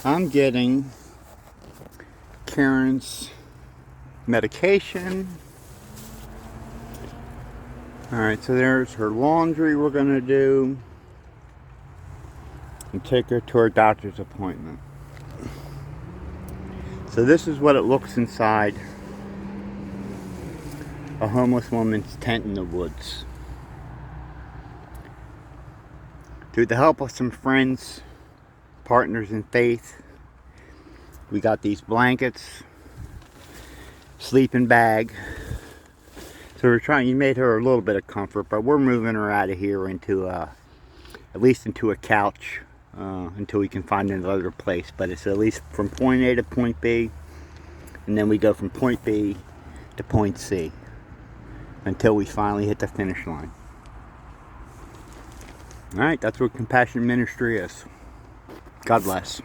I'm getting Karen's medication. Alright, so there's her laundry we're going to do. And take her to her doctor's appointment. So this is what it looks inside a homeless woman's tent in the woods. Through the help of some friends, partners in faith, we got these blankets, sleeping bag. So you made her a little bit of comfort, but we're moving her out of here into at least into a couch until we can find another place. But it's at least from point A to point B, and then we go from point B to point C until we finally hit the finish line. Alright, that's what Compassion Ministry is. God bless.